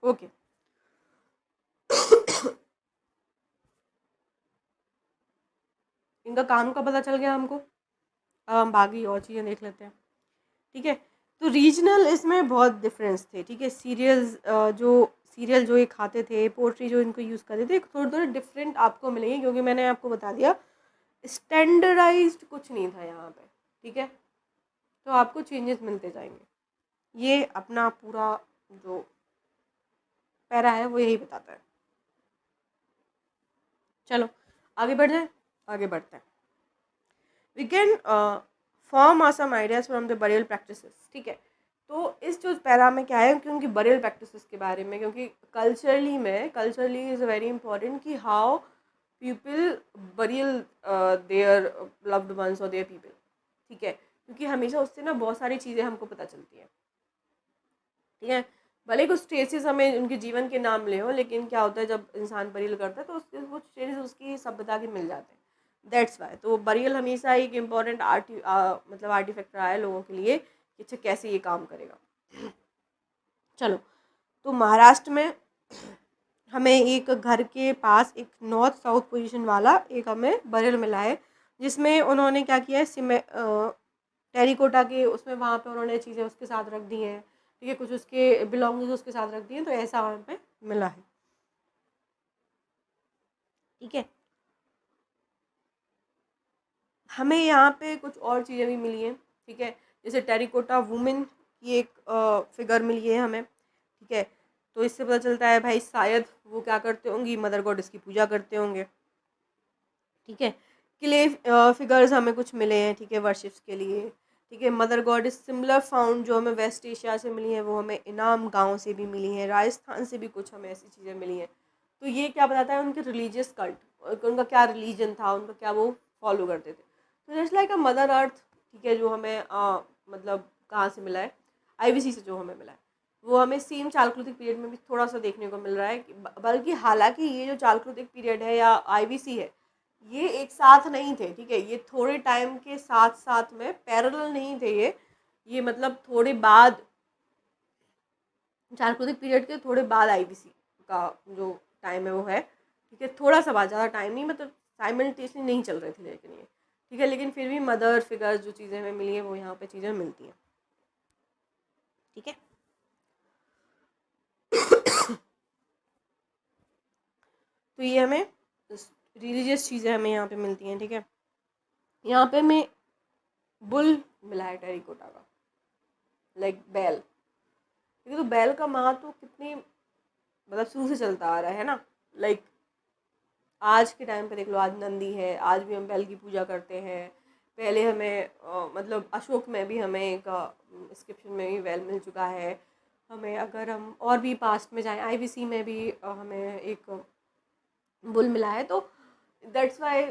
ओके। इनका काम का पता चल गया हमको। अब हम बाकी और चीज़ें देख लेते हैं, ठीक है। तो रीजनल इसमें बहुत डिफरेंस थे, ठीक है। सीरियल्स जो सीरियल जो ये खाते थे, पोट्री जो इनको यूज़ करते थे, थोड़े थोड़े डिफरेंट आपको मिलेंगे, क्योंकि मैंने आपको बता दिया स्टैंडर्डाइज्ड कुछ नहीं था यहाँ पे, ठीक है। तो आपको चेंजेस मिलते जाएंगे। ये अपना पूरा जो पैरा है वो यही बताता है। चलो आगे बढ़ जाए, आगे बढ़ते हैं। We can form our some ideas from the burial practices, ठीक है। तो इस जो पैरा में क्या है, क्योंकि बरियल प्रैक्टिसेस के बारे में, क्योंकि कल्चरली इज़ वेरी इंपॉर्टेंट कि how people burial their loved ones और देयर पीपल, ठीक है। क्योंकि हमेशा उससे ना बहुत सारी चीज़ें हमको पता चलती हैं, ठीक है। भले कुछ ट्रेसेस हमें उनके जीवन के नाम ले हो, लेकिन क्या होता है जब इंसान बरियल करता है तो उसके कुछ ट्रेसेस उसकी सभ्यता के मिल जाते हैं। दैट्स वाई तो बरियल हमेशा एक इम्पॉर्टेंट मतलब आर्टिफैक्ट रहा है लोगों के लिए कि अच्छा कैसे ये काम करेगा। चलो, तो महाराष्ट्र में हमें एक घर के पास एक नॉर्थ साउथ पोजीशन वाला एक हमें बरियल मिला है, जिसमें उन्होंने क्या किया है, टेरिकोटा के उसमें वहाँ पे उन्होंने चीज़ें उसके साथ रख दी हैं, ठीक है। कुछ उसके बिलोंगिंग्स उसके साथ रख दिए हैं, तो ऐसा वहाँ पे मिला है, ठीक है। हमें यहाँ पे कुछ और चीज़ें भी मिली हैं, ठीक है। जैसे टेरिकोटा वुमेन की एक फिगर मिली है हमें, ठीक है। तो इससे पता चलता है भाई शायद वो क्या करते होंगी, मदर गॉडेस की पूजा करते होंगे, ठीक है। क्ले फिगर्स हमें कुछ मिले हैं, ठीक है, वर्शिप्स के लिए, ठीक है। मदर गॉडेस सिमिलर फाउंड जो हमें वेस्ट एशिया से मिली है, वो हमें इनाम गांव से भी मिली हैं, राजस्थान से भी कुछ हमें ऐसी चीज़ें मिली हैं। तो ये क्या बताता है उनके रिलीजियस कल्ट, उनका क्या रिलीजन था, उनका क्या वो फॉलो करते थे। तो just like a mother earth, ठीक है, जो हमें मतलब कहाँ से मिला है, आईबीसी से जो हमें मिला है, वो हमें सेम चालक्रुतिक पीरियड में भी थोड़ा सा देखने को मिल रहा है। बल्कि हालांकि ये जो चालक्रुतिक पीरियड है या आईबीसी है, ये एक साथ नहीं थे, ठीक है। ये थोड़े टाइम के साथ साथ में पैरेलल नहीं थे ये मतलब थोड़े बाद, चालक्रुतिक पीरियड के थोड़े बाद आईबीसी का जो टाइम है वो है, ठीक है। थोड़ा सा बाद, ज़्यादा टाइम नहीं, मतलब साइमल्टेनियसली नहीं चल रहे थे लेकिन ये, ठीक है। लेकिन फिर भी मदर फिगर्स जो चीज़ें हमें मिली है वो यहाँ पे चीज़ें मिलती हैं, ठीक है। तो ये हमें रिलीजियस चीज़ें हमें यहाँ पे मिलती हैं, ठीक है। यहाँ पे हमें बुल मिला है टेरिकोटा का, लाइक बैल, ठीक है। तो बैल का महत्व तो कितनी मतलब शुरू से चलता आ रहा है ना, लाइक आज के टाइम पे देख लो, आज नंदी है, आज भी हम बैल की पूजा करते हैं। पहले हमें मतलब अशोक में भी हमें एक इंस्क्रिप्शन में भी बैल मिल चुका है हमें। अगर हम और भी पास्ट में जाएं, आईवीसी में भी हमें एक बुल मिला है। तो that's why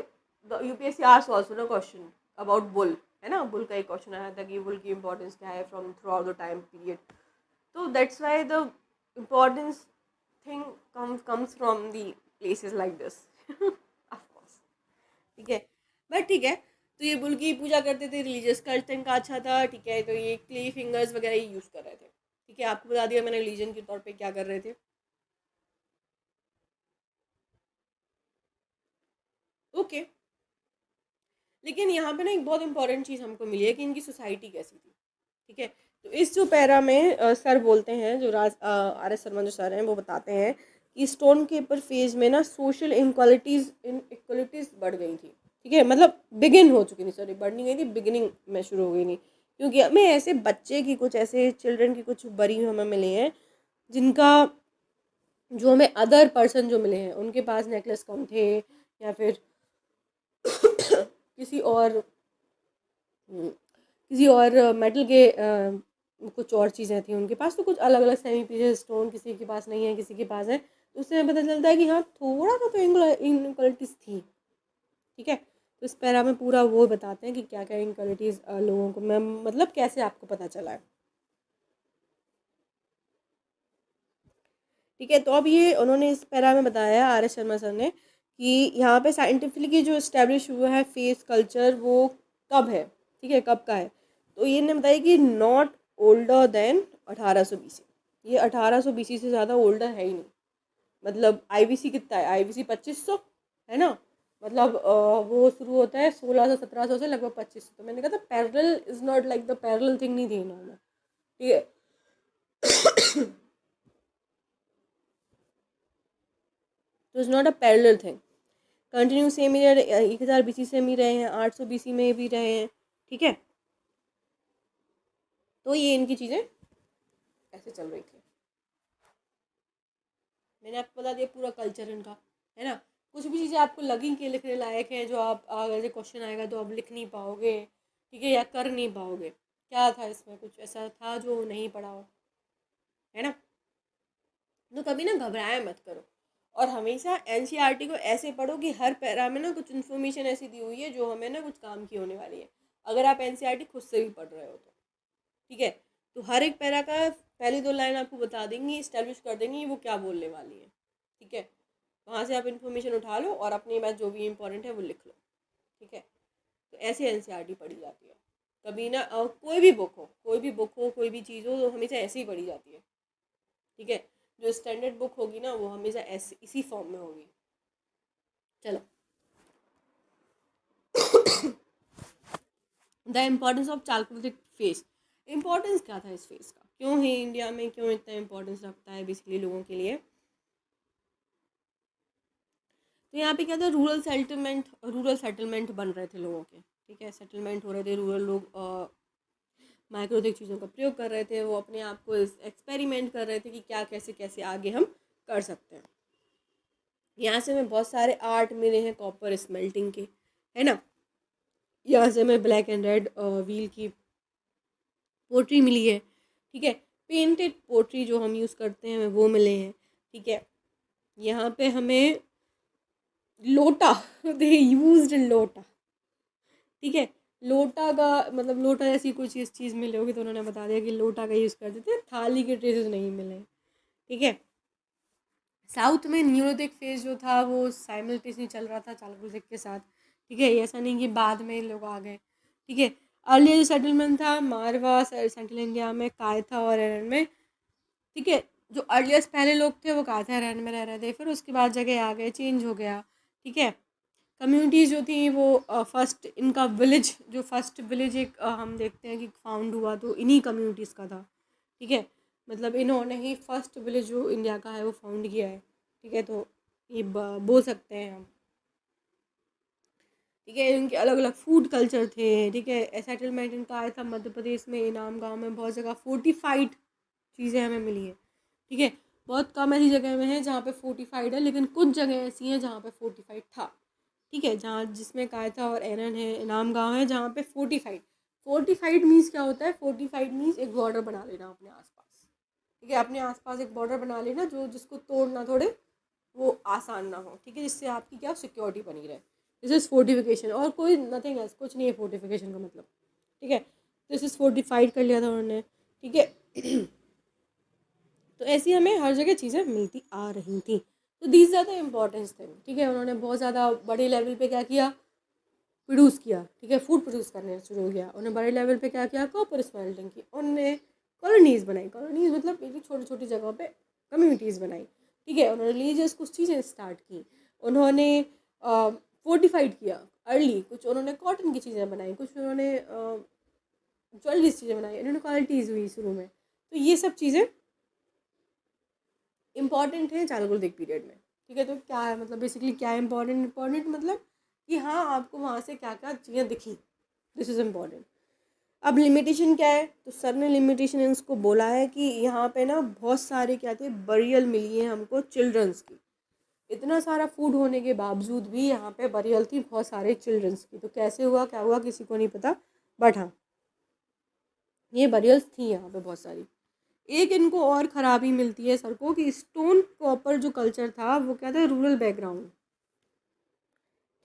the UPSC asked also ना क्वेश्चन अबाउट बुल, है ना। बुल का एक क्वेश्चन आया था कि बुल की इंपॉर्टेंस क्या है from throughout the time period. तो that's why the importance thing comes from the places like this of course, ठीक है। बट ठीक है, तो ये बुल की पूजा करते थे, रिलीजियस कल्चर का अच्छा था, ठीक है। तो ये क्ले फिंगर्स वगैरह ये यूज़ कर रहे थे, ठीक है। आपको बता दिया मैंने रिलीजन के तौर पे क्या कर रहे थे, ओके। लेकिन यहाँ पे ना एक बहुत इंपॉर्टेंट चीज़ हमको मिली है कि इनकी सोसाइटी कैसी थी, ठीक है। तो इस जो पैरा में सर बोलते हैं, जो आर एस शर्मा जो सर हैं, वो बताते हैं कि स्टोन पेपर फेज में ना सोशल इनक्वालिटीज़ बढ़ गई थी, ठीक है। मतलब बिगिन हो चुकी थी, सॉरी बढ़ नहीं गई थी, बिगिनिंग में शुरू हो गई थी। क्योंकि हमें ऐसे बच्चे की कुछ ऐसे चिल्ड्रन की कुछ बरी हमें मिले हैं जिनका, जो हमें अदर पर्सन जो मिले हैं उनके पास नेकलेस कम थे, या फिर किसी और मेटल के कुछ और चीज़ें थी उनके पास। तो कुछ अलग अलग सेमी प्रीशियस स्टोन किसी के पास नहीं है, किसी के पास है। तो उससे हमें पता चलता है कि हाँ थोड़ा सा तो इनक्वालिटीज़ थी, ठीक है। तो इस पैरा में पूरा वो बताते हैं कि क्या क्या इनक्वालिटीज़ लोगों को, मैं मतलब कैसे आपको पता चला है, ठीक है। तो अब ये उन्होंने इस पैरा में बताया आर एस शर्मा सर ने कि यहाँ पे साइंटिफिकली जो इस्टेब्लिश हुआ है फेस कल्चर वो कब है, ठीक है, कब का है। तो ये ने बताया कि नॉट ओल्डर देन 1800 BC। ये 1800 BC से ज़्यादा ओल्डर है ही नहीं। मतलब आईवीसी कितना है, आईवीसी 2500 है ना। मतलब वो शुरू होता है 1600 1700 से लगभग 2500। तो मैंने कहा था parallel is not like the parallel thing नहीं थी इन्होंने, ठीक है। तो is not a parallel thing, continue same ही रहे, 1000 BC से भी रहे हैं, 800 BC में भी रहे हैं, ठीक है। तो ये इनकी चीज़ें ऐसे चल रही थी। मैंने आपको बता दिया पूरा कल्चर इनका, है ना। कुछ भी चीज़ें आपको लगी कि लिखने लायक है, जो आप अगर क्वेश्चन आएगा तो आप लिख नहीं पाओगे, ठीक है, या कर नहीं पाओगे, क्या था इसमें, कुछ ऐसा था जो नहीं पढ़ा हो, है ना। तो कभी ना घबराया मत करो, और हमेशा एनसीईआरटी को ऐसे पढ़ो कि हर पैरा में ना कुछ इन्फॉर्मेशन ऐसी दी हुई है जो हमें ना कुछ काम की होने वाली है, अगर आप एनसीईआरटी खुद से भी पढ़ रहे हो तो, ठीक है। तो हर एक पैरा का पहली 2 लाइन आपको बता देंगी, इस्टेब्लिश कर देंगी वो क्या बोलने वाली है, ठीक है। वहाँ से आप इन्फॉर्मेशन उठा लो और अपने पास जो भी इंपॉर्टेंट है वो लिख लो, ठीक है। तो ऐसे एनसीईआरटी पढ़ी जाती है। कभी ना कोई भी बुक हो, कोई भी बुक हो, कोई भी चीज़ हो, तो हमेशा ऐसे ही पढ़ी जाती है, ठीक है। जो स्टैंडर्ड बुक होगी ना वो हमेशा ऐसे इसी फॉर्म में होगी। चलो, the importance of chalcolithic phase. Importance क्या था इस फेस का, क्यों है इंडिया में, क्यों इतना इम्पोर्टेंस रखता है बेसिकली लोगों के लिए। तो यहाँ पे क्या था, रूरल सेटलमेंट बन रहे थे लोगों के, ठीक है। सेटलमेंट हो रहे थे, रूरल लोग माइक्रोथिक चीज़ों का प्रयोग कर रहे थे, वो अपने आप को एक्सपेरिमेंट कर रहे थे कि क्या कैसे कैसे आगे हम कर सकते हैं। यहाँ से हमें बहुत सारे आर्ट मिले हैं कॉपर स्मेल्टिंग के, है ना। यहाँ से हमें ब्लैक एंड रेड व्हील की पोट्री मिली है, ठीक है। पेंटेड पोट्री जो हम यूज़ करते हैं हमें वो मिले हैं, ठीक है। यहाँ पे हमें लोटा दे यूज्ड लोटा, ठीक है। लोटा का मतलब लोटा जैसी कोई चीज़ मिले होगी तो उन्होंने बता दिया कि लोटा का यूज़ करते थे, थाली के ट्रेसेस नहीं मिले, ठीक है। साउथ में न्यूरोथिक फेज जो था वो साइमल्टेनियसली चल रहा था चालुक्य के साथ, ठीक है। ऐसा नहीं कि बाद में लोग आ गए, ठीक है। अर्ली जो सेटलमेंट था मारवा सेंट्रल इंडिया में, कायथा और एरन में, ठीक है। जो अर्लीस्ट पहले लोग थे वो कायथा एरन में रह रहे थे, फिर उसके बाद जगह आ गए, चेंज हो गया, ठीक है। कम्युनिटीज़ जो थी वो फर्स्ट इनका विलेज, जो फर्स्ट विलेज एक हम देखते हैं कि फाउंड हुआ तो इन्हीं कम्युनिटीज़ का था, ठीक है। मतलब इन्होंने ही फर्स्ट विलेज जो इंडिया का है वो फाउंड किया है, ठीक है। तो ये बोल सकते हैं हम। ठीक है, इनके अलग अलग फूड कल्चर थे। ठीक है, सेटलमेंट इनका आया था मध्य प्रदेश में, इनाम गांव में। बहुत जगह फोर्टिफाइड चीज़ें हमें मिली है। ठीक है, बहुत कम ऐसी जगह में है जहाँ पे फोर्टिफाइड है, लेकिन कुछ जगह ऐसी हैं जहाँ पे फोर्टिफाइड था। ठीक है, जहाँ जिसमें कायथा और एरन है, इनाम गांव है, जहाँ पे फोर्टिफाइड। फोर्टिफाइड मीन्स क्या होता है? फोर्टिफाइड मीन्स एक बॉर्डर बना लेना अपने आसपास। ठीक है, अपने आसपास एक बॉर्डर बना लेना जो जिसको तोड़ना थोड़े वो आसान ना हो। ठीक है, जिससे आपकी क्या सिक्योरिटी बनी रहे। दिस इज़ फोर्टिफिकेशन, और कोई नथिंग एल्स, कुछ नहीं है फोर्टिफिकेशन का मतलब। ठीक है, दिस इज़ फोर्टिफाइड कर लिया था उन्होंने। ठीक है तो ऐसी हमें हर जगह चीज़ें मिलती आ रही थी। तो these are the importance thing. ठीक है, उन्होंने बहुत ज़्यादा बड़े लेवल पे क्या किया? प्रोड्यूस किया। ठीक है, फूड प्रोड्यूस करने शुरू हो गया। उन्होंने बड़े लेवल पे क्या किया? कॉपर स्मेल्टिंग की। उन्होंने कॉलोनीज़ बनाई। कॉलोनीज़ मतलब एक छोटी छोटी जगहों पे कम्युनिटीज़ बनाई। ठीक है, उन्होंने रिलीजियस कुछ चीज़ें स्टार्ट की। उन्होंने फोर्टिफाइड किया अर्ली। कुछ उन्होंने कॉटन की चीज़ें बनाई, कुछ उन्होंने ज्वेलरी चीज़ें बनाई, उन्होंने क्वालिटीज़ हुई शुरू में। तो ये सब चीज़ें इंपॉर्टेंट है चालुक्य पीरियड में। ठीक है, तो क्या है मतलब बेसिकली क्या है इंपॉर्टेंट मतलब कि हाँ आपको वहाँ से क्या क्या चीज़ें दिखी, दिस इज़ इम्पॉर्टेंट। अब लिमिटेशन क्या है? तो सर ने लिमिटेशन इसको बोला है कि यहाँ पे ना बहुत सारे क्या थे, बरियल मिली है हमको चिल्ड्रंस की। इतना सारा फूड होने के बावजूद भी यहाँ पे बरियल थी बहुत सारे चिल्ड्रंस की। तो कैसे हुआ, क्या हुआ, किसी को नहीं पता, बट हाँ ये बरियल्स थी यहाँ पे बहुत सारी। एक इनको और ख़राबी मिलती है सर को कि स्टोन कॉपर जो कल्चर था वो क्या था, रूरल बैकग्राउंड।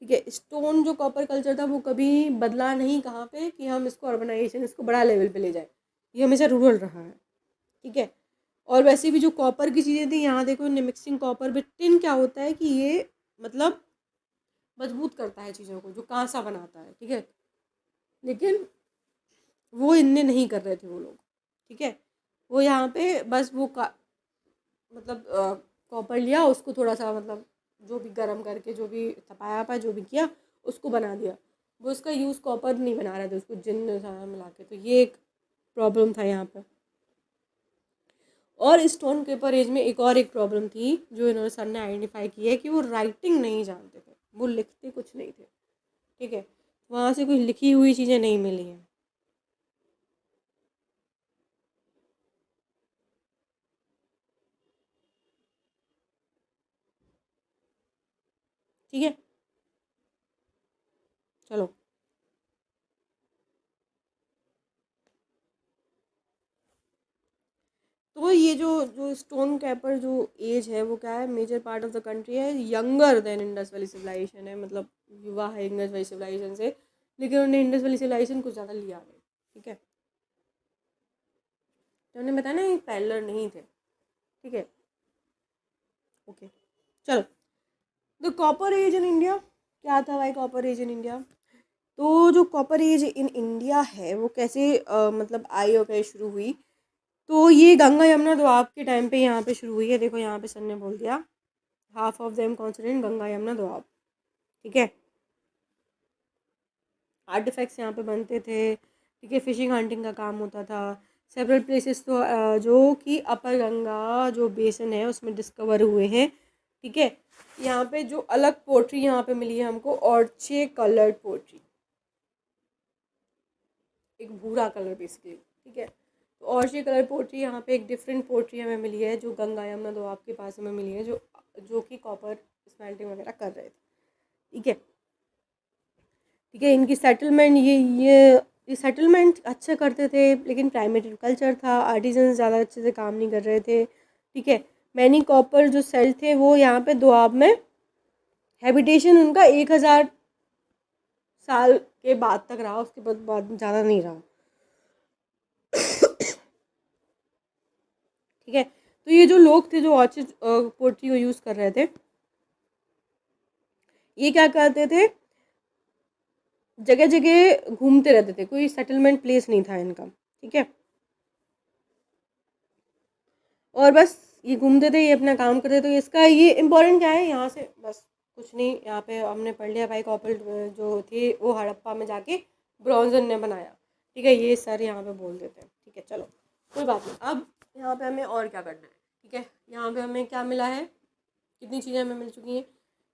ठीक है, स्टोन जो कॉपर कल्चर था वो कभी बदला नहीं कहाँ पे कि हम इसको अर्बनाइजेशन, इसको बड़ा लेवल पे ले जाए। ये हमेशा रूरल रहा है। ठीक है, और वैसे भी जो कॉपर की चीज़ें थी यहाँ देखो, मिक्सिंग कॉपर विद टिन क्या होता है कि ये मतलब मजबूत करता है चीज़ों को, जो कांसा बनाता है। ठीक है, लेकिन वो इनने नहीं कर रहे थे वो लोग। ठीक है, वो यहाँ पे बस वो मतलब कॉपर लिया, उसको थोड़ा सा मतलब जो भी गर्म करके जो भी तपाया पा जो भी किया उसको बना दिया। वो उसका यूज़ कॉपर नहीं बना रहे थे, उसको जिन सारा मिला के। तो ये एक प्रॉब्लम था यहाँ पर। और स्टोन पेपर एज में एक प्रॉब्लम थी जो इन्होंने सर ने आइडेंटिफाई की है कि वो राइटिंग नहीं जानते थे, वो लिखते कुछ नहीं थे। ठीक है, वहाँ से कुछ लिखी हुई चीज़ें नहीं मिली हैं। ठीक है, चलो। तो ये जो जो स्टोन कैपर जो एज है वो क्या है, major part of the country है, younger than Indus valley civilization है, मतलब युवा है इंडस वैली सिविलाइजेशन से। लेकिन उन्होंने इंडस वैली सिविलाइजेशन कुछ ज़्यादा लिया नहीं। ठीक है, तो उन्होंने बताया ना ये पैरेलल नहीं थे। ठीक है, ओके, चलो। The copper age in India, क्या था भाई कॉपर एज इन इंडिया? तो जो कॉपर एज इन इंडिया है वो कैसे मतलब आई और कैसे शुरू हुई? तो ये गंगा यमुना दोआब के टाइम पे यहाँ पे शुरू हुई है। देखो यहाँ पे सर ने बोल दिया half of them consider Ganga Yamuna Doab. ठीक है, आर्टिफैक्ट्स यहाँ पे बनते थे। ठीक है, फिशिंग हंटिंग का काम होता था। सेवरल प्लेसेस तो जो कि अपर गंगा जो बेसन है उसमें डिस्कवर हुए हैं। ठीक है, यहाँ पे जो अलग पोट्री यहाँ पे मिली है हमको, ऑर्चे कलर्ड पोट्री, एक भूरा कलर बेसिकली। ठीक है, तो ऑर्चे कलर पोट्री यहाँ पे एक डिफरेंट पोट्री हमें मिली है जो गंगा यमुना दोआब के पास हमें मिली है, जो जो कि कॉपर स्मेल्टिंग वगैरह कर रहे थे। ठीक है, ठीक है, इनकी सेटलमेंट ये सेटलमेंट अच्छे करते थे, लेकिन प्राइमेटिव कल्चर था, आर्टिजन ज़्यादा अच्छे से काम नहीं कर रहे थे। ठीक है, मैनी कॉपर जो सेल थे वो यहाँ पे दोआब में, हैबिटेशन उनका 1000 साल के बाद तक रहा, उसके बाद ज़्यादा नहीं रहा। ठीक है, तो ये जो लोग थे जो ऑर्चिड पोट्री को यूज़ कर रहे थे, ये क्या करते थे, जगह जगह घूमते रहते थे, कोई सेटलमेंट प्लेस नहीं था इनका। ठीक है, और बस ये घूमते थे, ये अपना काम करते थे। तो इसका ये इम्पोर्टेंट क्या है यहाँ से, बस कुछ नहीं, यहाँ पे हमने पढ़ लिया भाई कॉपर जो थे वो हड़प्पा में जाके ब्रॉन्जन ने बनाया। ठीक है, ये सर यहाँ पे बोल देते हैं। ठीक है, चलो कोई बात नहीं। अब यहाँ पे हमें और क्या करना है? ठीक है, यहाँ पे हमें क्या मिला है, कितनी चीज़ें हमें मिल चुकी हैं।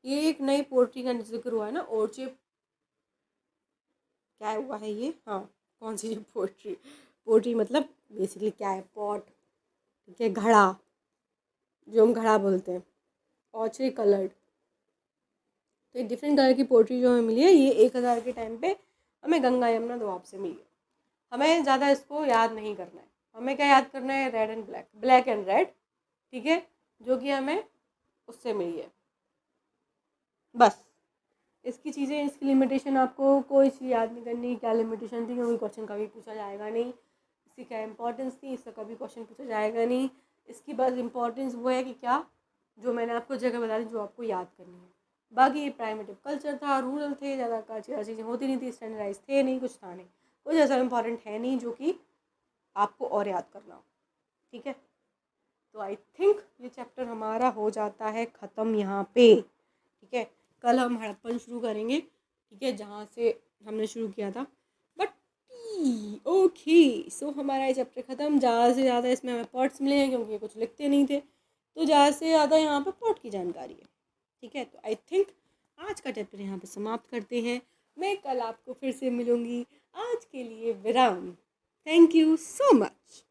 ये एक नई पोट्री का जिक्र हुआ है ना, ओरचिप क्या हुआ है ये, हाँ कौन सी पोट्री, पोट्री मतलब बेसिकली क्या है, पॉट, ठीक है, घड़ा, जो हम घड़ा बोलते हैं, ऑर्चरी कलर्ड। तो एक डिफरेंट कलर की पोट्री जो हमें मिली है, ये 1000 के टाइम पे हमें गंगा यमुना दोआब से मिली है। हमें ज़्यादा इसको याद नहीं करना है, हमें क्या याद करना है, red and black, black and red, ठीक है, जो कि हमें उससे मिली है बस। इसकी चीज़ें, इसकी लिमिटेशन आपको कोई चीज़ याद नहीं करनी, क्या लिमिटेशन थी, क्योंकि क्वेश्चन कभी पूछा जाएगा नहीं। इसकी क्या इंपॉर्टेंस थी, इसका कभी क्वेश्चन पूछा जाएगा नहीं। इसकी बस इंपॉर्टेंस वो है कि क्या, जो मैंने आपको जगह बता दी जो आपको याद करनी है। बाकी ये प्राइमेटिव कल्चर था, रूरल थे, ज़्यादा चीज़ें होती नहीं थी, स्टैंडर्डाइज थे नहीं, कुछ था नहीं, कुछ ऐसा इंपॉर्टेंट है नहीं जो कि आपको और याद करना हो, ठीक है। तो आई थिंक ये चैप्टर हमारा हो जाता है ख़त्म यहाँ पे, ठीक है। कल हम हड़प्पन शुरू करेंगे, ठीक है, जहाँ से हमने शुरू किया था। बट ओके, सो हमारा ये चैप्टर ख़त्म। ज़्यादा से ज़्यादा इसमें हमें पॉट्स मिले हैं, क्योंकि ये कुछ लिखते नहीं थे, तो ज़्यादा से ज़्यादा यहाँ पे पॉट की जानकारी है, ठीक है। तो आई थिंक आज का चैप्टर यहाँ पे समाप्त करते हैं। मैं कल आपको फिर से मिलूँगी। आज के लिए विराम। Thank you so much.